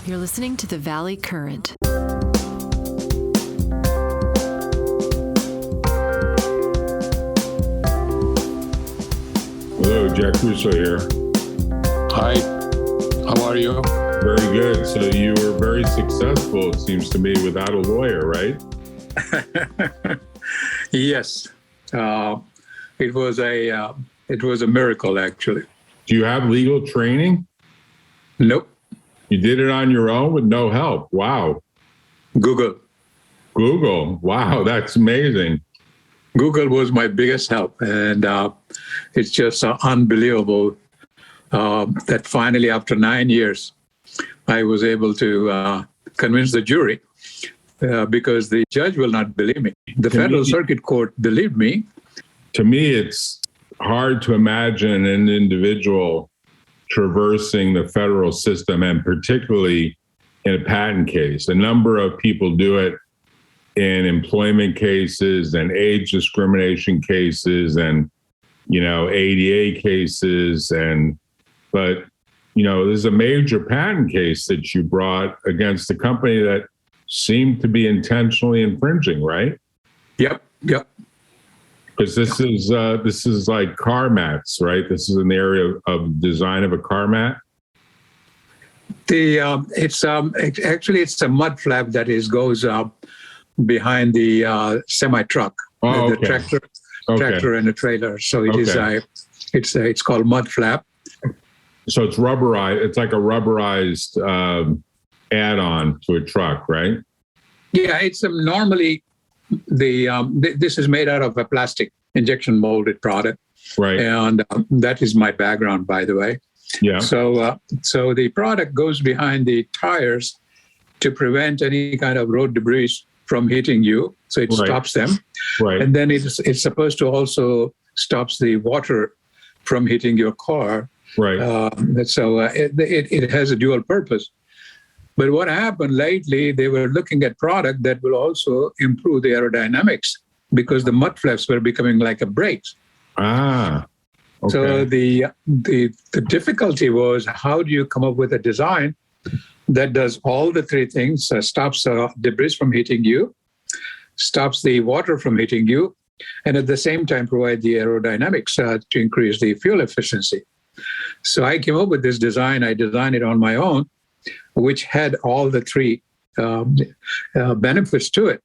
You're listening to the Valley Current. Hello, Jack Russo here. Hi, how are you? Very good. So you were very successful, it seems to me, without a lawyer, right? Yes, it was a miracle, actually. Do you have legal training? Nope. You did it on your own with no help. Wow. Google. Wow, that's amazing. Google was my biggest help, and it's just unbelievable that finally, after 9 years, I was able to convince the jury because the judge will not believe me. The Federal Circuit Court believed me. To me, it's hard to imagine an individual traversing the federal system, and particularly in a patent case. A number of people do it in employment cases and age discrimination cases and, ADA cases. But there's a major patent case that you brought against a company that seemed to be intentionally infringing, right? Yep. Because this is like car mats, right? This is in the area of design of a car mat. It's a mud flap that goes up behind the semi truck, the tractor and the trailer. So it's called mud flap. So it's rubberized. It's like a rubberized add-on to a truck, right? Yeah, it's normally this is made out of a plastic injection molded product, right? And that is my background, by the way. Yeah. So the product goes behind the tires to prevent any kind of road debris from hitting you. So it stops them, right? And then it's supposed to also stops the water from hitting your car, right? It has a dual purpose. But what happened lately, they were looking at product that will also improve the aerodynamics because the mud flaps were becoming like a brakes. Okay. So the difficulty was, how do you come up with a design that does all the three things, stops debris from hitting you, stops the water from hitting you, and at the same time provide the aerodynamics to increase the fuel efficiency. So I came up with this design. I designed it on my own, which had all the three benefits to it.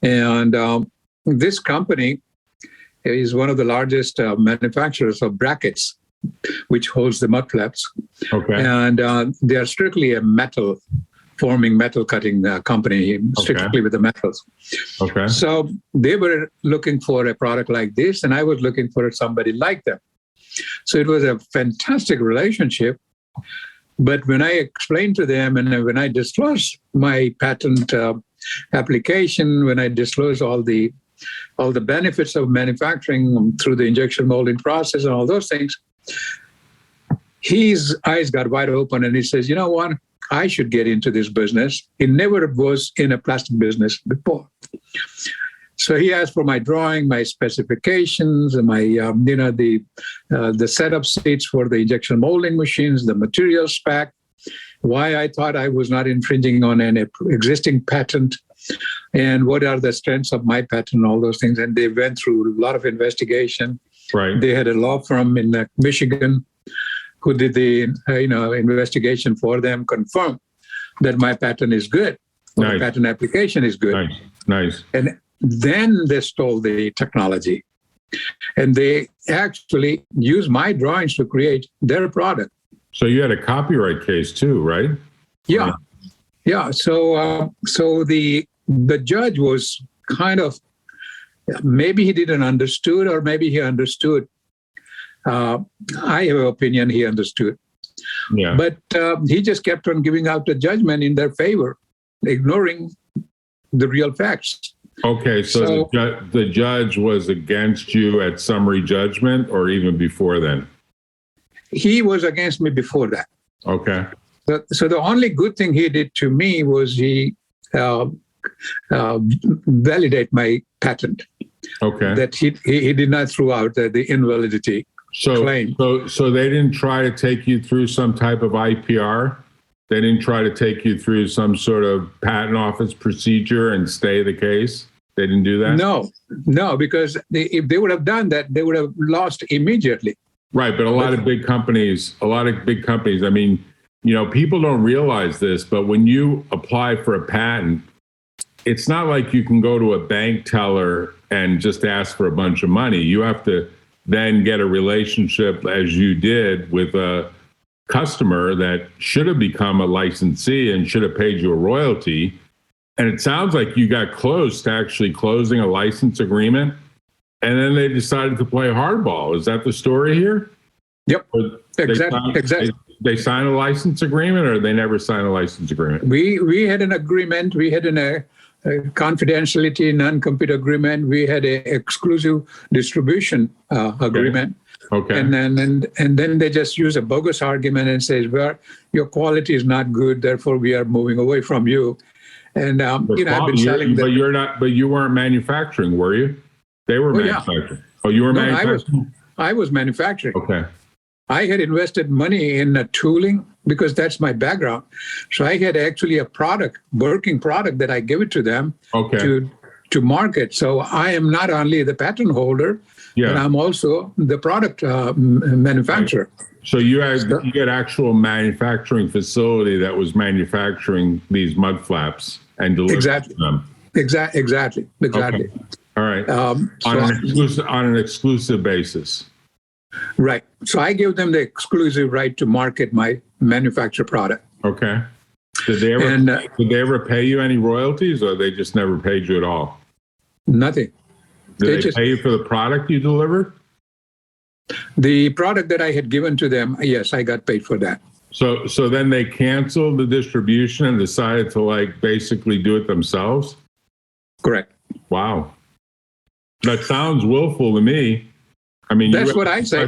And this company is one of the largest manufacturers of brackets, which holds the mud flaps. Okay. And they are strictly a metal cutting company, strictly with the metals. Okay. So they were looking for a product like this, and I was looking for somebody like them. So it was a fantastic relationship. But when I explained to them, and when I disclosed my patent application, when I disclosed all the benefits of manufacturing through the injection molding process and all those things, his eyes got wide open, and he says, "You know what? I should get into this business." He never was in a plastic business before. So he asked for my drawing, my specifications, and my the setup sheets for the injection molding machines, the material spec, why I thought I was not infringing on an existing patent, and what are the strengths of my patent, all those things. And they went through a lot of investigation. Right. They had a law firm in Michigan who did the investigation for them, confirmed that my patent is good, nice. The patent application is good. Nice. And then they stole the technology, and they actually used my drawings to create their product. So you had a copyright case too, right? Yeah. So the judge was kind of, maybe he didn't understood, or maybe he understood. I have an opinion he understood. Yeah. But he just kept on giving out the judgment in their favor, ignoring the real facts. Okay, so the judge was against you at summary judgment, or even before then? He was against me before that. Okay. So the only good thing he did to me was he validate my patent. Okay. That he did not throw out the invalidity claim. So they didn't try to take you through some type of IPR? They didn't try to take you through some sort of patent office procedure and stay the case? They didn't do that? No, because if they would have done that, they would have lost immediately. Right, but a lot of big companies, I mean, people don't realize this, but when you apply for a patent, it's not like you can go to a bank teller and just ask for a bunch of money. You have to then get a relationship, as you did, with a customer that should have become a licensee and should have paid you a royalty. And it sounds like you got close to actually closing a license agreement, and then they decided to play hardball. Is that the story here? Yep, exactly. They signed a license agreement, or they never signed a license agreement? We had an agreement. We had a confidentiality, non-compete agreement. We had an exclusive distribution agreement. Okay. And then they just use a bogus argument and says, well, your quality is not good, therefore we are moving away from you. And I've been selling them. But you weren't manufacturing, were you? They were manufacturing. Yeah. Oh, you were manufacturing? I was manufacturing. Okay. I had invested money in tooling because that's my background. So I had actually a working product that I give it to them to market. So I am not only the patent holder, but I'm also the product manufacturer. Right. So you had actual manufacturing facility that was manufacturing these mud flaps and delivering them. Exactly. Okay. All right. On an exclusive basis. Right. So I give them the exclusive right to market my manufactured product. Okay. Did they ever pay you any royalties, or they just never paid you at all? Nothing. Did they pay you for the product you delivered? The product that I had given to them, yes, I got paid for that. So then they canceled the distribution and decided to basically do it themselves? Correct. Wow. That sounds willful to me. I mean, that's what I say.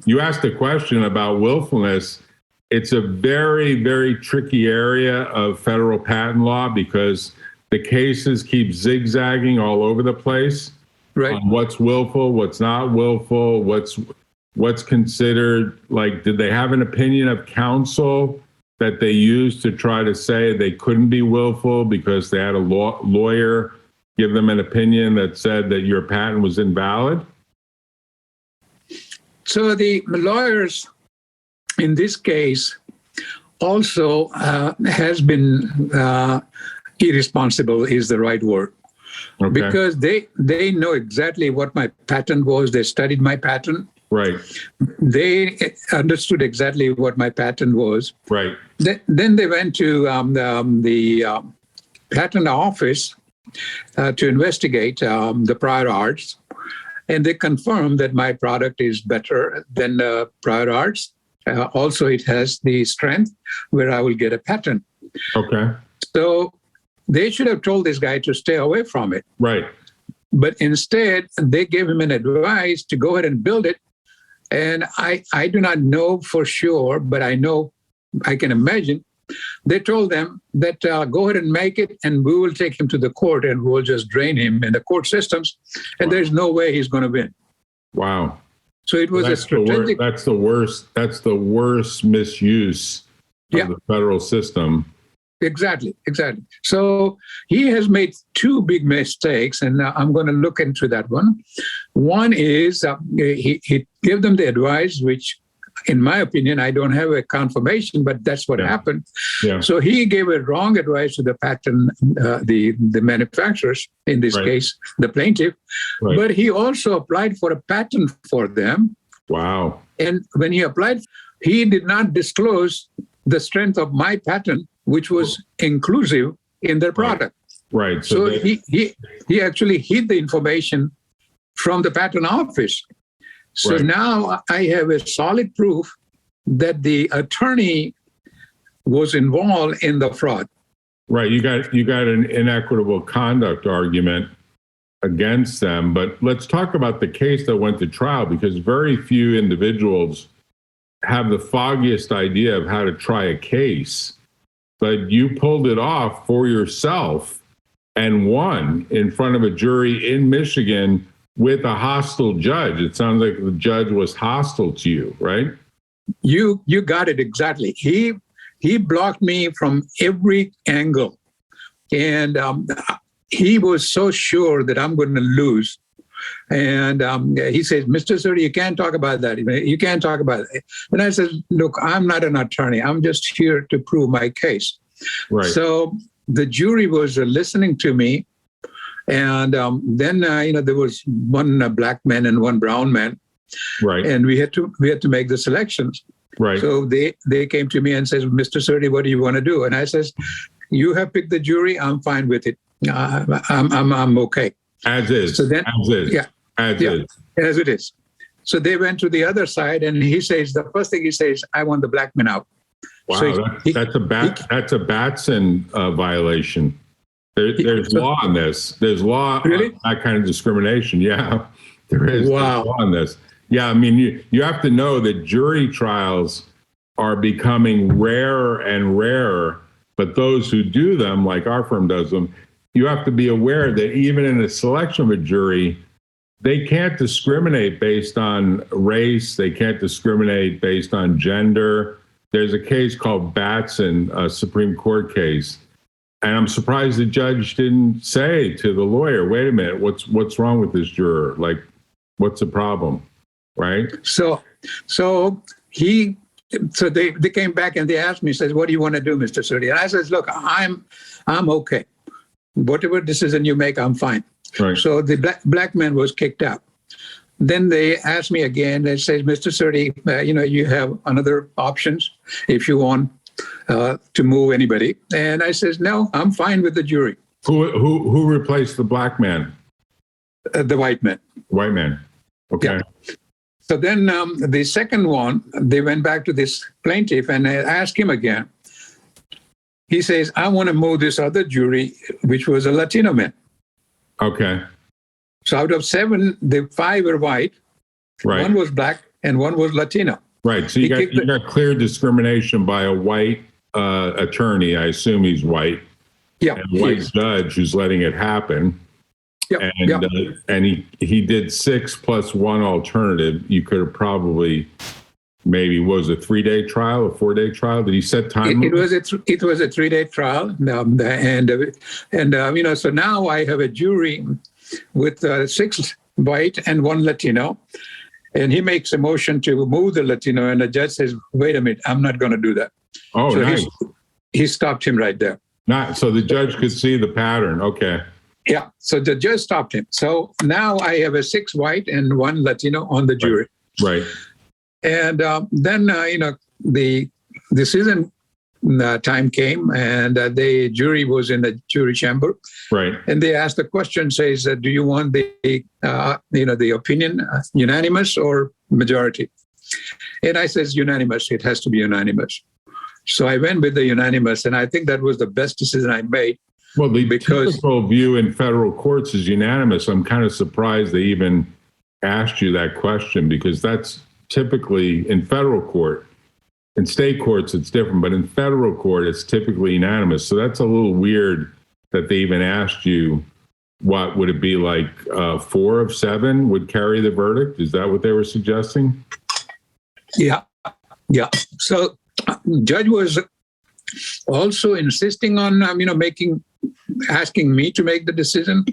You asked a question about willfulness. It's a very, very tricky area of federal patent law because the cases keep zigzagging all over the place. Right. On what's willful, what's not willful, what's considered, did they have an opinion of counsel that they used to try to say they couldn't be willful because they had a lawyer give them an opinion that said that your patent was invalid? So the lawyers in this case also has been irresponsible is the right word. Okay. Because they know exactly what my patent was. They studied my patent. Right. They understood exactly what my patent was. Right. Then they went to the patent office to investigate the prior arts. And they confirmed that my product is better than prior arts. Also, it has the strength where I will get a patent. Okay. So they should have told this guy to stay away from it. Right. But instead, they gave him an advice to go ahead and build it. And I do not know for sure, but I can imagine. They told them that go ahead and make it, and we will take him to the court, and we'll just drain him in the court systems, and there's no way he's going to win. Wow! So it was a strategic. That's the worst. That's the worst misuse of the federal system. Exactly. So he has made two big mistakes, and I'm going to look into that one. One is he gave them the advice, which, in my opinion, I don't have a confirmation, but that's what happened. Yeah. So he gave a wrong advice to the patent, the manufacturers, in this case, the plaintiff. Right. But he also applied for a patent for them. Wow. And when he applied, he did not disclose the strength of my patent, which was inclusive in their product. Right. So he actually hid the information from the patent office. So now I have a solid proof that the attorney was involved in the fraud. Right. You got an inequitable conduct argument against them. But let's talk about the case that went to trial, because very few individuals have the foggiest idea of how to try a case. But you pulled it off for yourself and won in front of a jury in Michigan with a hostile judge. It sounds like the judge was hostile to you, right? You got it exactly. He he blocked me from every angle. And he was so sure that I'm going to lose. And he says, Mr. Surti, you can't talk about that. You can't talk about it. And I said, look, I'm not an attorney. I'm just here to prove my case. Right. So the jury was listening to me. And then, there was one black man and one brown man. Right. And we had to make the selections. Right. So they came to me and says, Mr. Surti, what do you want to do? And I says, you have picked the jury. I'm fine with it. I'm okay. As is. So then, as is. Yeah. As is. As it is. So they went to the other side, and he says, the first thing he says, I want the black man out. Wow, So that's a Batson violation. There's law on this. There's law Really? on that kind of discrimination. Yeah, there is. Wow. There's law on this. Yeah, I mean, you have to know that jury trials are becoming rarer and rarer, but those who do them, like our firm does them, you have to be aware that even in the selection of a jury, they can't discriminate based on race. They can't discriminate based on gender. There's a case called Batson, a Supreme Court case. And I'm surprised the judge didn't say to the lawyer, wait a minute, what's wrong with this juror? Like, what's the problem? Right? So they came back and they asked me, says, what do you want to do, Mr. Surti? And I says, look, I'm okay. Whatever decision you make, I'm fine. Right. So the black man was kicked out. Then they asked me again. They said, Mr. Surti, you have another options if you want to move anybody. And I says, no, I'm fine with the jury. Who replaced the black man? The white man. White man. Okay. Yeah. So then the second one, they went back to this plaintiff and I asked him again. He says, I want to move this other jury, which was a Latino man. Okay. So out of 7, the 5 were white, Right. 1 was black, and 1 was Latino. Right. So you got clear discrimination by a white attorney. I assume he's white. Yeah. And a white judge who's letting it happen. Yeah. And he did 6 plus 1 alternative. You could have probably maybe was a 3-day trial, a 4-day trial. Did he set time? It was a 3-day trial, so now I have a jury with 6 white and 1 Latino, and he makes a motion to move the Latino, and the judge says, "Wait a minute, I'm not going to do that." Oh, so nice. He stopped him right there. So the judge could see the pattern. Okay. Yeah. So the judge stopped him. So now I have a 6 white and 1 Latino on the jury. Right. And then, the decision time came, and the jury was in the jury chamber. Right. And they asked the question, says, do you want the opinion unanimous or majority? And I says, unanimous. It has to be unanimous. So I went with the unanimous, and I think that was the best decision I made. Well, the typical view in federal courts is unanimous. I'm kind of surprised they even asked you that question, because that's typically in federal court. In state courts, it's different, but in federal court, it's typically unanimous. So that's a little weird that they even asked you, what would it be like 4 of 7 would carry the verdict? Is that what they were suggesting? Yeah. So judge was also insisting on, asking me to make the decision.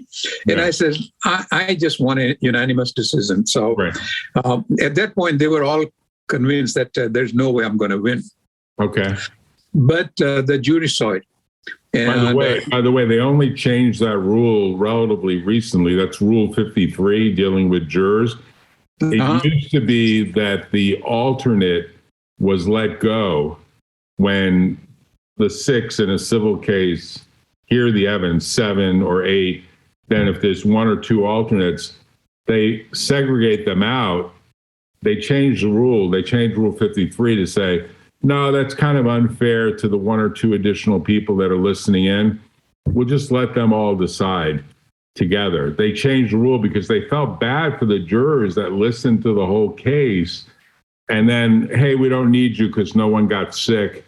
And I said, I just want a unanimous decision. So at that point, they were all convinced that there's no way I'm going to win. Okay. But the jury saw it. And, by the way, they only changed that rule relatively recently. That's Rule 53, dealing with jurors. It used to be that the alternate was let go when the 6 in a civil case hear the evidence, 7 or 8. Then if there's 1 or 2 alternates, they segregate them out. They changed the rule. They changed Rule 53 to say, no, that's kind of unfair to the 1 or 2 additional people that are listening in. We'll just let them all decide together. They changed the rule because they felt bad for the jurors that listened to the whole case. And then, hey, we don't need you because no one got sick.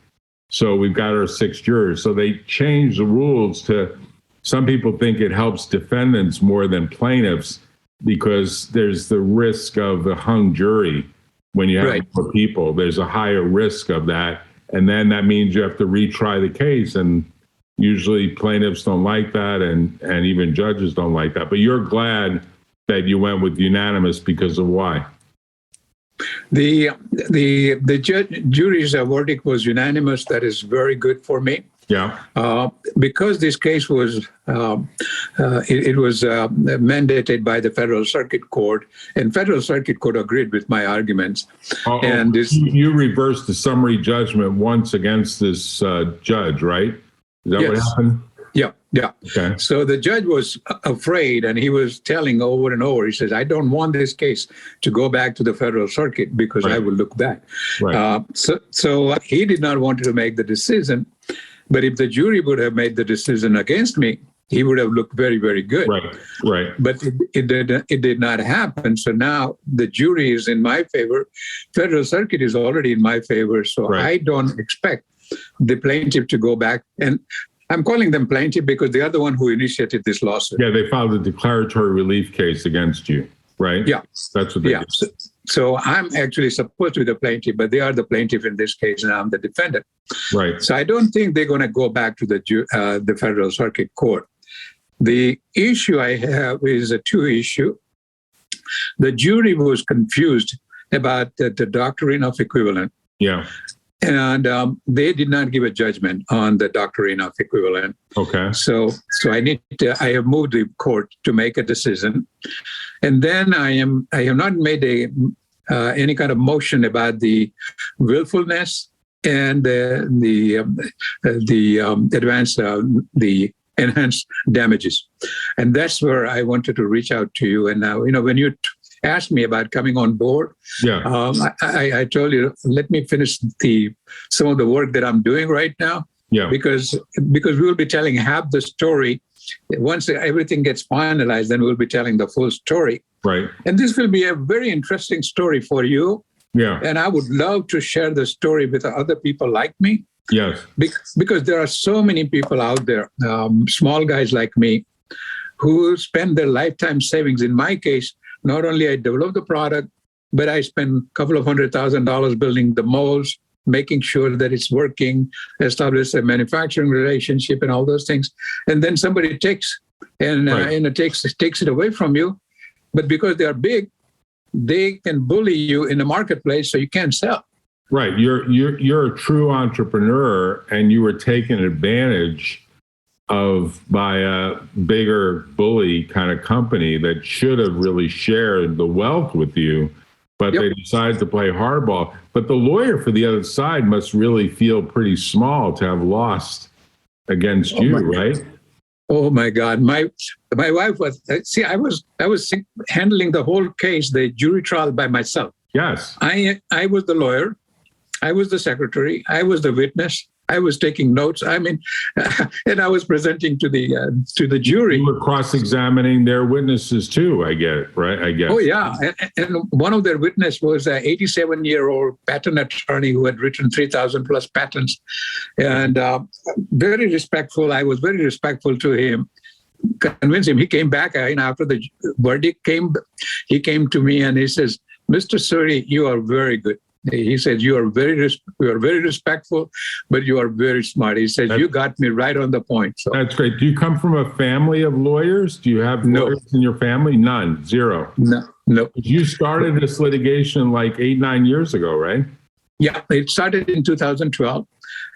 So we've got our 6 jurors. So they changed the rules to, some people think it helps defendants more than plaintiffs, because there's the risk of the hung jury when you have more people. There's a higher risk of that. And then that means you have to retry the case. And usually plaintiffs don't like that, and even judges don't like that. But you're glad that you went with unanimous because of why? The jury's verdict was unanimous. That is very good for me. Yeah. Because this case was mandated by the Federal Circuit Court, and Federal Circuit Court agreed with my arguments. And you reversed the summary judgment once against this judge, right? Is that what happened? Yeah. Okay. So the judge was afraid, and he was telling over and over, he says, I don't want this case to go back to the Federal Circuit because I will look bad. Right. So he did not want to make the decision. But if the jury would have made the decision against me, he would have looked very, very good. Right. But it did not happen. So now the jury is in my favor. Federal Circuit is already in my favor. So I don't expect the plaintiff to go back. And I'm calling them plaintiff because they are the one who initiated this lawsuit. Yeah, they filed a declaratory relief case against you, right? Yeah. That's what they did. So I'm actually supposed to be the plaintiff, but they are the plaintiff in this case, and I'm the defendant. Right. So I don't think they're going to go back to the Federal Circuit Court. The issue I have is a two-issue. The jury was confused about the doctrine of equivalent. Yeah. And they did not give a judgment on the doctrine of equivalent. Okay. So I have moved the court to make a decision, and then I have not made any kind of motion about the willfulness and the enhanced damages, and that's where I wanted to reach out to you. And now, when you asked me about coming on board, I told you, let me finish some of the work that I'm doing right now. Yeah. Because we will be telling half the story. Once everything gets finalized, then we'll be telling the full story. Right. And this will be a very interesting story for you. Yeah. And I would love to share the story with other people like me. Yes. Because there are so many people out there, small guys like me, who spend their lifetime savings. In my case, not only I developed the product, but I spent a couple of $100,000 building the molds, making sure that it's working, establish a manufacturing relationship and all those things. And then somebody takes it away from you. But because they are big, they can bully you in the marketplace, so you can't sell. Right. You're a true entrepreneur, and you were taken advantage of by a bigger bully kind of company that should have really shared the wealth with you, but they decided to play hardball. But the lawyer for the other side must really feel pretty small to have lost against you, right? Oh my God. My wife was, I was handling the whole case, the jury trial, by myself. Yes. I was the lawyer. I was the secretary. I was the witness. I was taking notes. I mean, and I was presenting to the jury. You were cross-examining their witnesses too. I get it, right? I guess. Oh yeah, and one of their witnesses was an 87-year-old patent attorney who had written 3,000 plus patents, and very respectful. I was very respectful to him. Convinced him. He came back after the verdict came. He came to me and he says, "Mr. Surti, you are very good." He said, you are very respectful, but you are very smart. He said, you got me right on the point. So that's great. Do you come from a family of lawyers? Do you have lawyers in your family? None. Zero. No. You started this litigation like 8-9 years ago, right? Yeah, it started in 2012.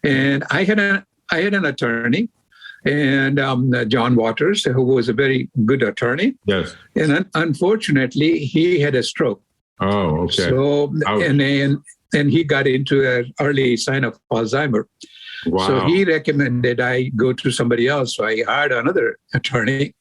And I had an attorney, and John Waters, who was a very good attorney. Yes. And unfortunately, he had a stroke. Oh, okay. So, and he got into an early sign of Alzheimer. Wow. So he recommended I go to somebody else. So I hired another attorney,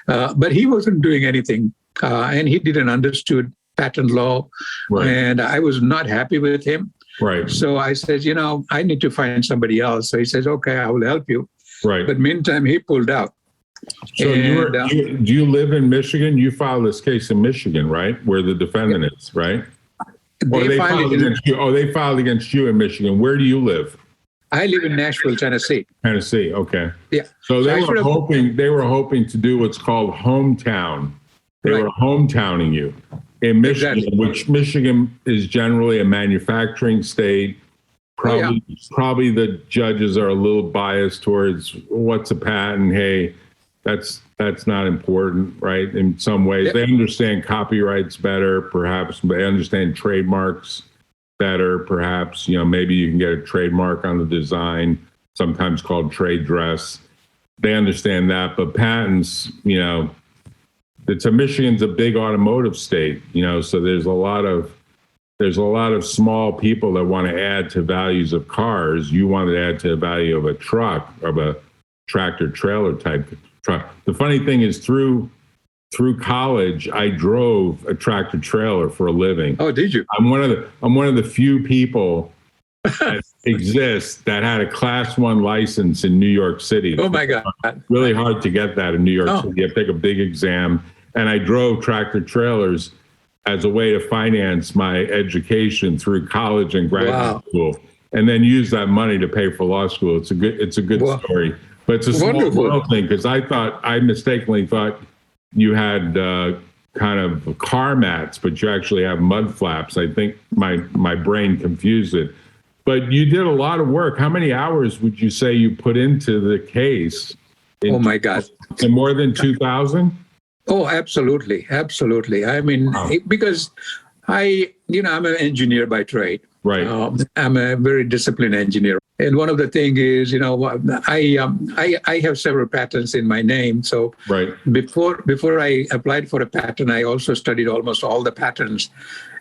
but he wasn't doing anything. And he didn't understood patent law. Right. And I was not happy with him. Right. So I said, I need to find somebody else. So he says, okay, I will help you. Right. But meantime, he pulled out. So do you live in Michigan? You filed this case in Michigan, right? Where the defendant is, right? They filed against you. Oh, they filed against you in Michigan. Where do you live? I live in Nashville, Tennessee. Tennessee, okay. Yeah. So they were hoping to do what's called hometown. They were hometowning you in Michigan, which Michigan is generally a manufacturing state, Probably the judges are a little biased towards what's a patent. Hey, that's not important, right? In some ways, they understand copyrights better, perhaps. They understand trademarks better, perhaps. Maybe you can get a trademark on the design, sometimes called trade dress. They understand that, but patents, Michigan's a big automotive state, so there's a lot of small people that want to add to values of cars. You want to add to the value of a truck, of a tractor trailer type truck. The funny thing is, through college, I drove a tractor trailer for a living. Oh, did you? I'm one of the few people that exists that had a Class 1 license in New York City. Oh my God! Really hard to get that in New York City. You have to take a big exam, and I drove tractor trailers as a way to finance my education through college and graduate school, and then use that money to pay for law school. It's a good story, but it's a small world thing, because I mistakenly thought you had kind of car mats, but you actually have mud flaps. I think my brain confused it. But you did a lot of work. How many hours would you say you put into the case? Oh my God! And more than 2,000? Oh, absolutely. I mean, because I'm an engineer by trade. Right. I'm a very disciplined engineer. And one of the things is, I have several patents in my name. So before I applied for a patent, I also studied almost all the patents.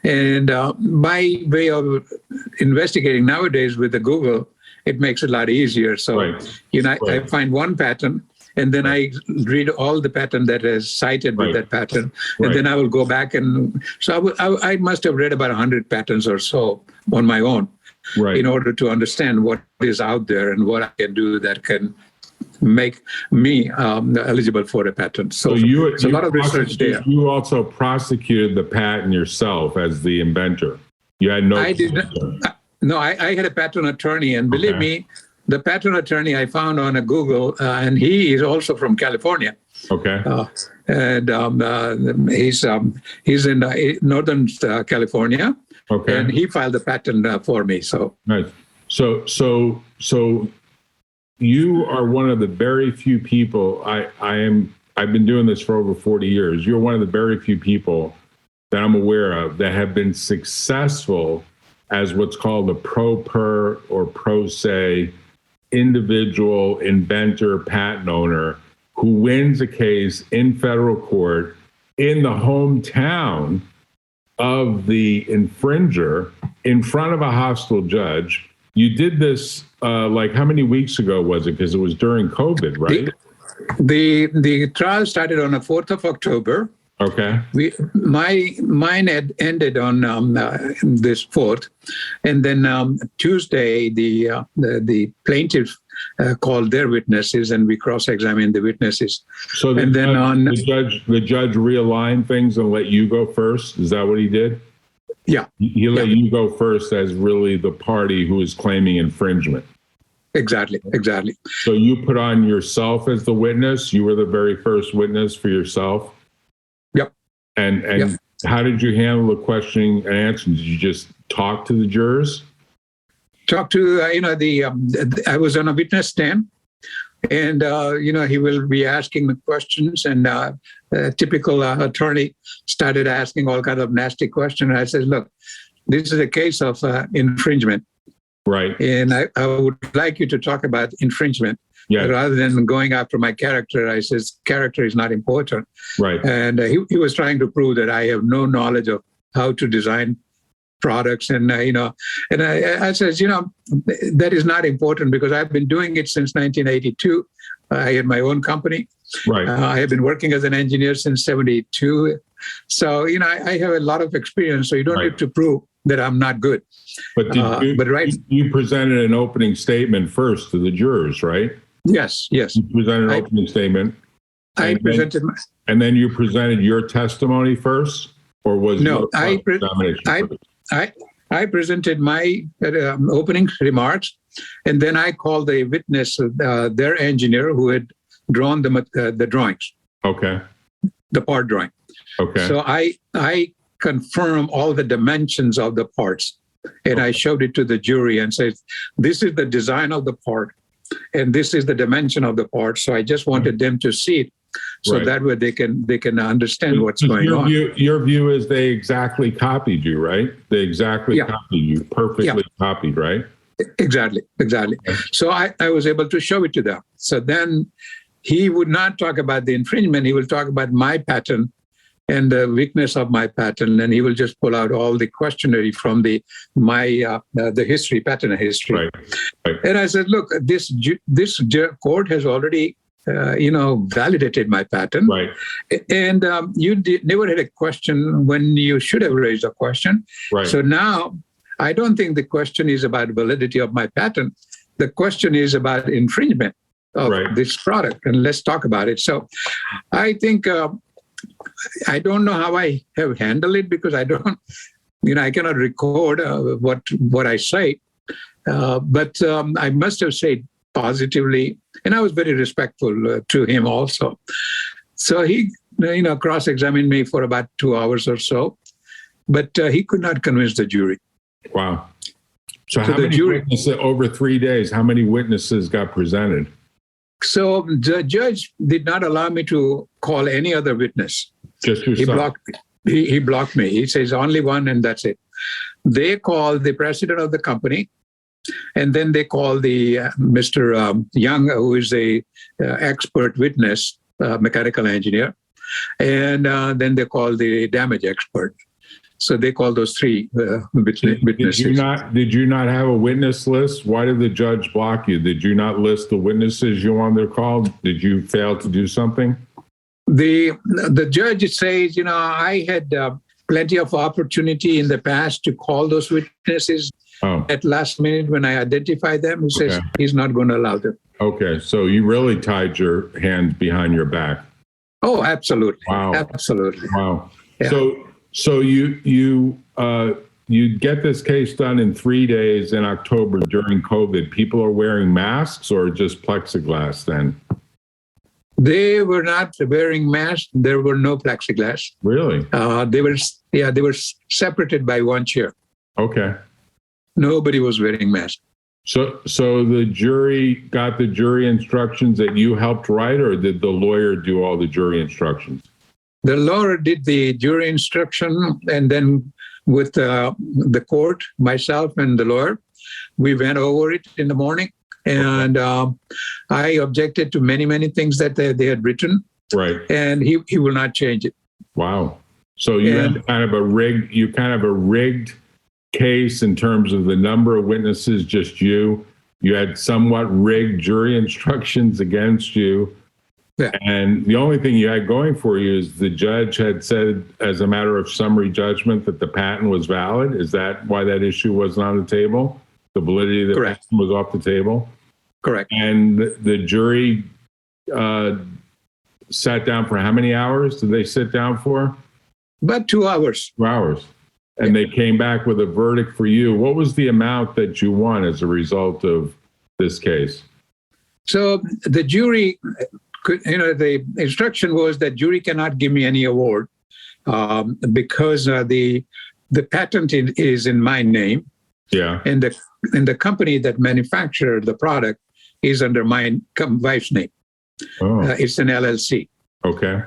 And my way of investigating nowadays with the Google, it makes it a lot easier. So, I find one patent, and then I read all the patent that is cited with that patent, and then I will go back so I must have read about 100 patents or so on my own, in order to understand what is out there and what I can do that can make me eligible for a patent. So a lot of research there. You also prosecuted the patent yourself as the inventor. You had no. I did. No, I had a patent attorney, and believe me, the patent attorney I found on a Google, and he is also from California. Okay. And he's in Northern California. Okay. And he filed the patent for me. So nice. So you are one of the very few people. I've been doing this for over 40 years. You're one of the very few people that I'm aware of that have been successful as what's called a pro per or pro se individual inventor patent owner who wins a case in federal court in the hometown of the infringer in front of a hostile judge. You did this like how many weeks ago was it? Because it was during COVID, right? The trial started on the 4th of October. Okay. Mine had ended on this 4th, and then Tuesday the plaintiff called their witnesses, and we cross-examined the witnesses. So the judge realigned things and let you go first. Is that what he did? Yeah. He let you go first as really the party who is claiming infringement. Exactly. So you put on yourself as the witness. You were the very first witness for yourself. Yep. And how did you handle the questioning and answering? Did you just talk to the jurors? Talk to I was on a witness stand, and he will be asking the questions, and a typical attorney started asking all kinds of nasty questions. And I said, look, this is a case of infringement. Right. And I would like you to talk about infringement. Yeah. Rather than going after my character, I says, character is not important. Right. And he was trying to prove that I have no knowledge of how to design products. And, I says, that is not important because I've been doing it since 1982. I had my own company. Right. I have been working as an engineer since 72. So, I have a lot of experience. So you don't need to prove that I'm not good. But you presented an opening statement first to the jurors, right? Yes. You presented an opening statement. And then you presented your testimony first, or was no? I presented my opening remarks, and then I called the witness, their engineer, who had drawn the drawings. Okay. The part drawing. Okay. So I confirm all the dimensions of the parts. And I showed it to the jury and said, this is the design of the part, and this is the dimension of the part. So I just wanted them to see it, so that way they can understand what's going on. Your view is they exactly copied you, right? They exactly copied you, perfectly copied, right? Exactly. So I was able to show it to them. So then he would not talk about the infringement. He will talk about my patent and the weakness of my patent, and he will just pull out all the questionnaire from the history, patent history. Right. And I said, look, this court has already validated my patent. Right. And you never had a question when you should have raised a question. Right. So now I don't think the question is about validity of my patent. The question is about infringement of this product. And let's talk about it. So I think I don't know how I have handled it, because I don't, I cannot record what I say. But I must have said positively, and I was very respectful to him also. So he, cross-examined me for about 2 hours or so, but he could not convince the jury. Wow. So how many witnesses over 3 days? How many witnesses got presented? So the judge did not allow me to call any other witness. Just yourself? He blocked me. He blocked me. He says only one, and that's it. They called the president of the company, and then they called the Mr. Young, who is a expert witness, mechanical engineer, and then they called the damage expert. So they called those three witnesses. Did you not have a witness list? Why did the judge block you? Did you not list the witnesses you wanted to call? Did you fail to do something? The judge says, I had plenty of opportunity in the past to call those witnesses. At last minute when I identify them, he says he's not going to allow them. Okay, so you really tied your hands behind your back. Oh, absolutely. Wow. Absolutely. Wow. Yeah. So you get this case done in 3 days in October during COVID. People are wearing masks or just plexiglass then? They were not wearing masks. There were no plexiglass. Really? They were separated by one chair. Okay. Nobody was wearing masks. So the jury got the jury instructions that you helped write, or did the lawyer do all the jury instructions? The lawyer did the jury instruction, and then with the court, myself and the lawyer, we went over it in the morning, and I objected to many things that they had written. Right. And he will not change it. Wow. So you had kind of a rigged case in terms of the number of witnesses, just you. You had somewhat rigged jury instructions against you. Yeah. And the only thing you had going for you is the judge had said, as a matter of summary judgment, that the patent was valid. Is that why that issue wasn't on the table? The validity of the patent was off the table? Correct. And the jury sat down for how many hours did they sit down for? About 2 hours. 2 hours. And they came back with a verdict for you. What was the amount that you won as a result of this case? So the jury... the instruction was that jury cannot give me any award because the patent is in my name. Yeah. And the company that manufactured the product is under my wife's name. Oh. It's an LLC. Okay.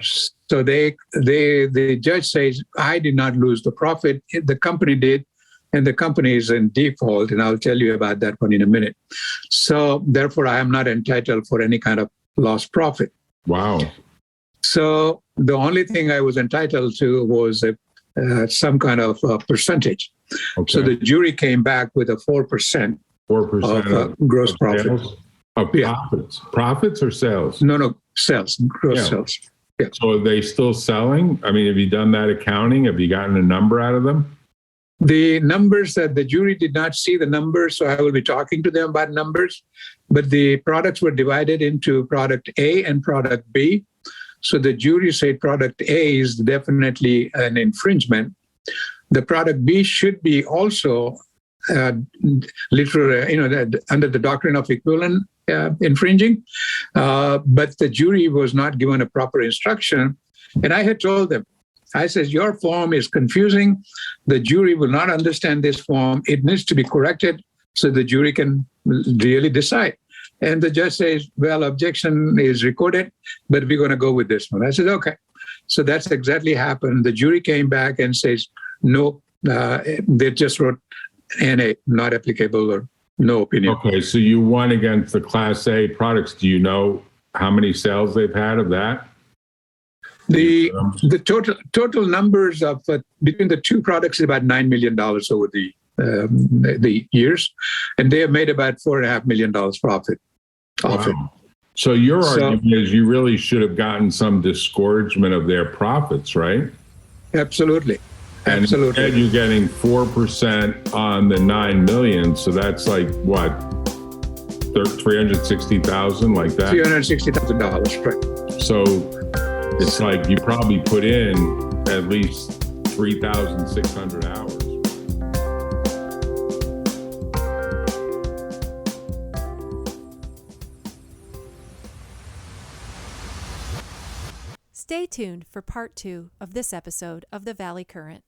So the judge says, I did not lose the profit. The company did. And the company is in default. And I'll tell you about that one in a minute. So therefore, I am not entitled for any kind of lost profit. Wow. So the only thing I was entitled to was some kind of percentage. Okay. So the jury came back with a 4%. 4% of gross profit. Sales? Of profits. Profits or sales? No, sales, gross sales. Yeah. So are they still selling? I mean, have you done that accounting? Have you gotten a number out of them? The numbers that the jury did not see the numbers, so I will be talking to them about numbers. But the products were divided into product A and product B. So the jury said product A is definitely an infringement. The product B should be also literally, under the doctrine of equivalent infringing. But the jury was not given a proper instruction. And I had told them, I says, your form is confusing. The jury will not understand this form. It needs to be corrected so the jury can really decide. And the judge says, well, objection is recorded, but we're going to go with this one. I said, okay. So that's exactly happened. The jury came back and says, no, they just wrote NA, not applicable, or no opinion. Okay, so you won against the Class A products. Do you know how many sales they've had of that? The total numbers of between the two products is about $9 million over the years, and they have made about $4.5 million profit off it. So your argument is you really should have gotten some disgorgement of their profits, right? Absolutely. And instead you're getting 4% on the $9 million, so that's like what, $360,000, like that? $360,000, right? So it's like you probably put in at least 3,600 hours. Stay tuned for part 2 of this episode of The Valley Current.